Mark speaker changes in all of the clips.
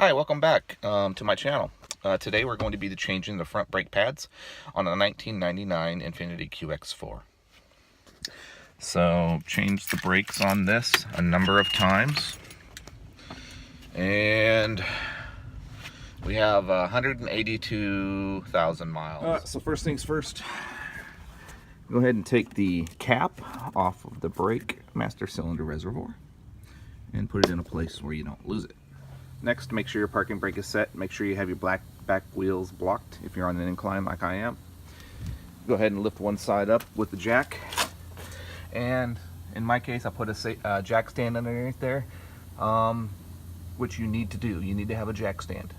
Speaker 1: Hi, welcome back to my channel. Today we're going to be changing the front brake pads on a 1999 Infiniti QX4. So, changed the brakes on this a number of times. And we have 182,000 miles. So first things first, go ahead and take the cap off of the brake master cylinder reservoir and put it in a place where you don't lose it. Next, make sure your parking brake is set. Make sure you have your back wheels blocked if you're on an incline like I am. Go ahead and lift one side up with the jack. And in my case, I put a jack stand underneath there, which you need to do. You need to have a jack stand.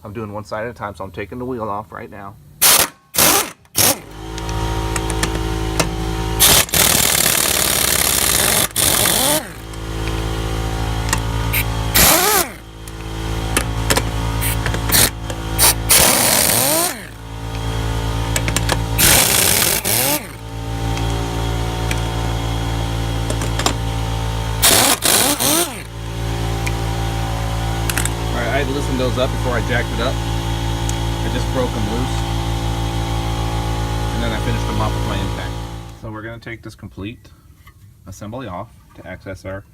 Speaker 1: I'm doing one side at a time, so I'm taking the wheel off right now. I had to loosen those up before I jacked it up. I just broke them loose, and then I finished them off with my impact. So we're going to take this complete assembly off to access our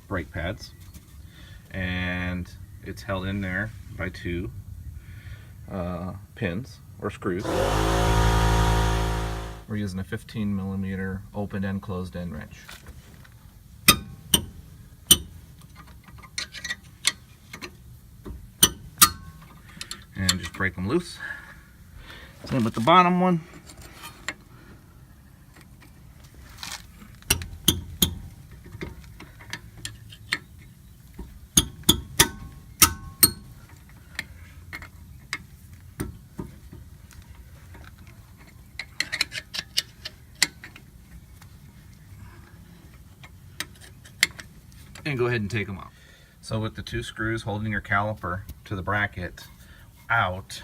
Speaker 1: brake pads, and it's held in there by two pins or screws. We're using a 15mm open end, closed end wrench. And just break them loose. Same with the bottom one. And go ahead and take them off. So with the two screws holding your caliper to the bracket out,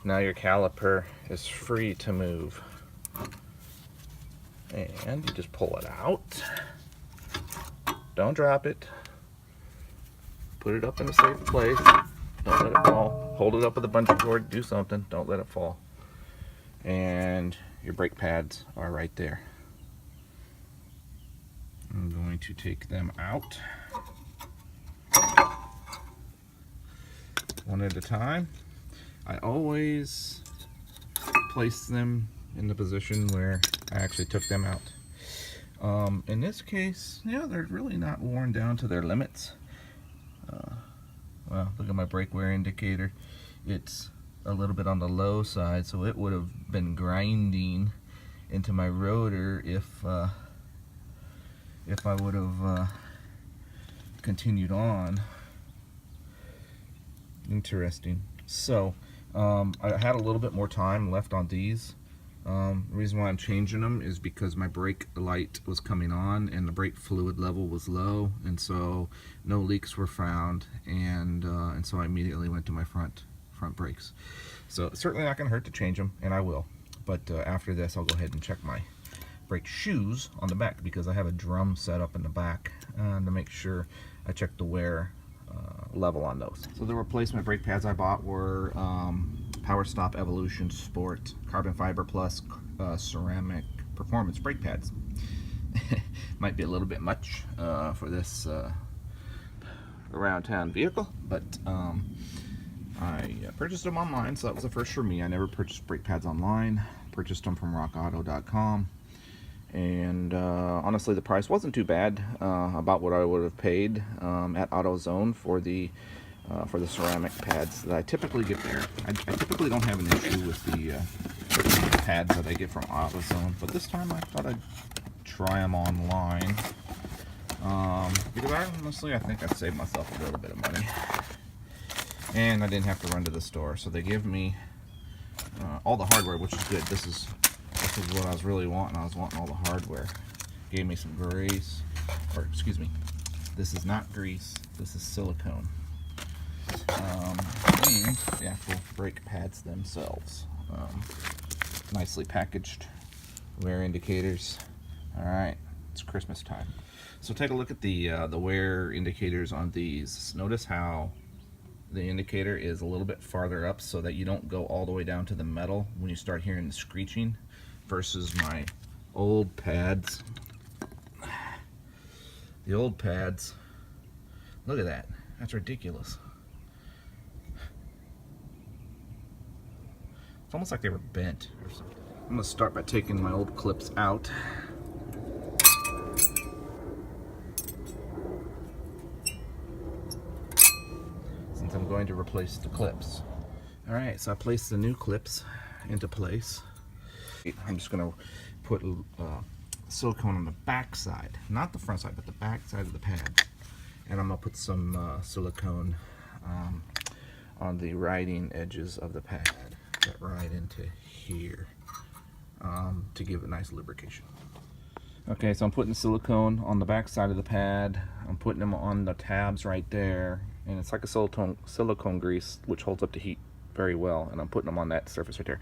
Speaker 1: now your caliper is free to move, and you just pull it out. Don't drop it. Put it up in a safe place. Don't let it fall. Hold it up with a bungee cord. Do something. Don't let it fall. And your brake pads are right there. I'm going to take them out one at a time. I always place them in the position where I actually took them out. In this case, yeah, they're really not worn down to their limits. Well, look at my brake wear indicator. It's a little bit on the low side, so it would have been grinding into my rotor if I would have continued on. Interesting. So I had a little bit more time left on these. The reason why I'm changing them is because my brake light was coming on and the brake fluid level was low, and so no leaks were found, and so I immediately went to my front brakes. So it's certainly not going to hurt to change them, and I will. But after this, I'll go ahead and check my brake shoes on the back, because I have a drum set up in the back to make sure I check the wear level on those. So the replacement brake pads I bought were Power Stop Evolution Sport Carbon Fiber Plus ceramic performance brake pads. Might be a little bit much for this around town vehicle, but I purchased them online, so that was a first for me. I never purchased brake pads online. Purchased them from rockauto.com. And honestly, the price wasn't too bad, about what I would have paid at AutoZone for the ceramic pads that I typically get there. I typically don't have an issue with the pads that I get from AutoZone, but this time I thought I'd try them online, because honestly I think I'd save myself a little bit of money, and I didn't have to run to the store. So they give me all the hardware, which is good. This is what I was really wanting. I was wanting all the hardware. Gave me some grease, or excuse me, this is not grease, this is silicone. And the actual brake pads themselves. Nicely packaged wear indicators. Alright, it's Christmas time. So take a look at the wear indicators on these. Notice how the indicator is a little bit farther up so that you don't go all the way down to the metal when you start hearing the screeching, versus my old pads. The old pads, look at that, that's ridiculous. It's almost like they were bent or something. I'm gonna start by taking my old clips out. Since I'm going to replace the clips. All right, so I placed the new clips into place. I'm just gonna put silicone on the back side, not the front side, but the back side of the pad. And I'm gonna put some silicone on the riding edges of the pad that ride into here to give it nice lubrication. Okay, so I'm putting silicone on the back side of the pad. I'm putting them on the tabs right there, and it's like a silicone grease which holds up the heat very well, and I'm putting them on that surface right there.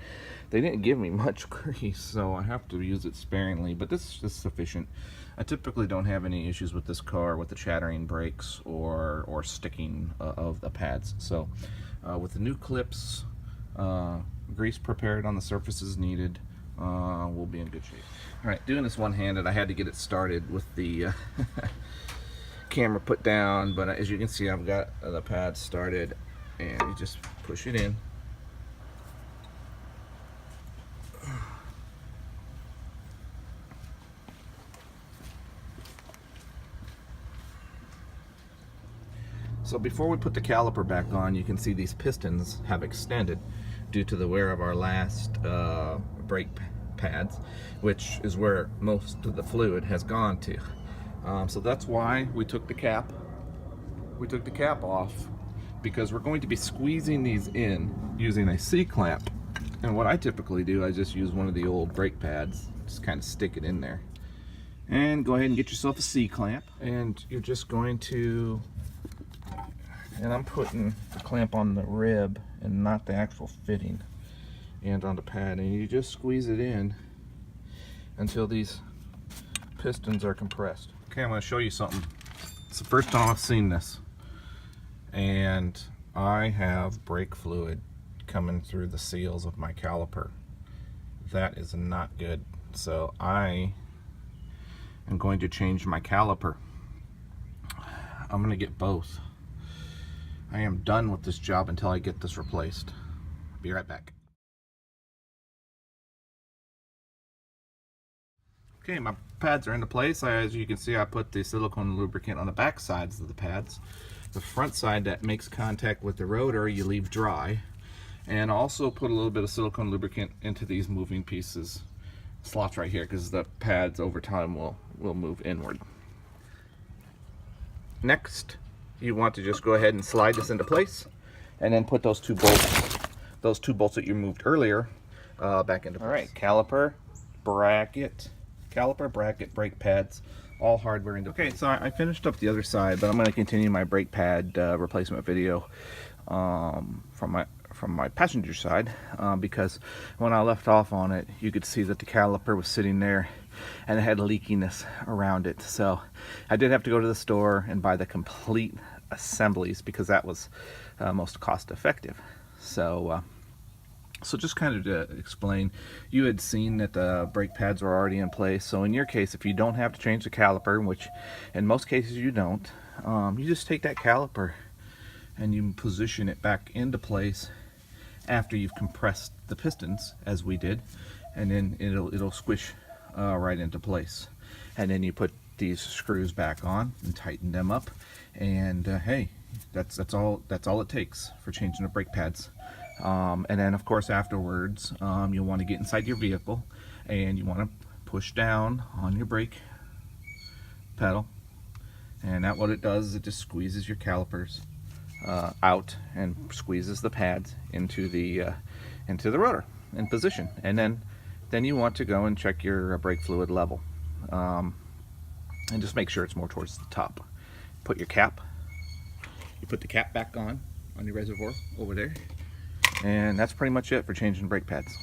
Speaker 1: They didn't give me much grease, so I have to use it sparingly, but this is sufficient. I typically don't have any issues with this car with the chattering brakes or sticking of the pads. So with the new clips, grease prepared on the surfaces needed, we'll be in good shape. All right, doing this one-handed, I had to get it started with the camera put down, but as you can see, I've got the pad started, and you just push it in. So before we put the caliper back on, you can see these pistons have extended due to the wear of our last brake pads, which is where most of the fluid has gone to. So that's why we took the cap. We took the cap off, because we're going to be squeezing these in using a C-clamp. And what I typically do, I just use one of the old brake pads, just kind of stick it in there. And go ahead and get yourself a C-clamp. And you're just going to, and I'm putting the clamp on the rib and not the actual fitting, and on the pad. And you just squeeze it in until these pistons are compressed. Okay, I'm gonna show you something. It's the first time I've seen this. And I have brake fluid coming through the seals of my caliper. That is not good. So I am going to change my caliper. I'm going to get both. I am done with this job until I get this replaced. Be right back. Okay, my pads are into place. As you can see, I put the silicone lubricant on the back sides of the pads. The front side that makes contact with the rotor, you leave dry. And also put a little bit of silicone lubricant into these moving pieces, slots right here, because the pads over time will move inward. Next, you want to just go ahead and slide this into place, and then put those two bolts that you moved earlier back into place. All right, caliper, bracket, brake pads, all hardware into place. Okay, so I finished up the other side, but I'm going to continue my brake pad replacement video from my passenger side, because when I left off on it, you could see that the caliper was sitting there and it had leakiness around it. So I did have to go to the store and buy the complete assemblies, because that was most cost effective. So so just kind of to explain, you had seen that the brake pads were already in place. So in your case, if you don't have to change the caliper, which in most cases you don't, you just take that caliper and you position it back into place after you've compressed the pistons, as we did, and then it'll squish right into place. And then you put these screws back on and tighten them up, and hey, that's all it takes for changing the brake pads. And then of course afterwards, you'll want to get inside your vehicle and you want to push down on your brake pedal, and that what it does is it just squeezes your calipers out and squeezes the pads into the rotor in position. And then you want to go and check your brake fluid level, and just make sure it's more towards the top. Put your cap, you put the cap back on your reservoir over there, and that's pretty much it for changing brake pads.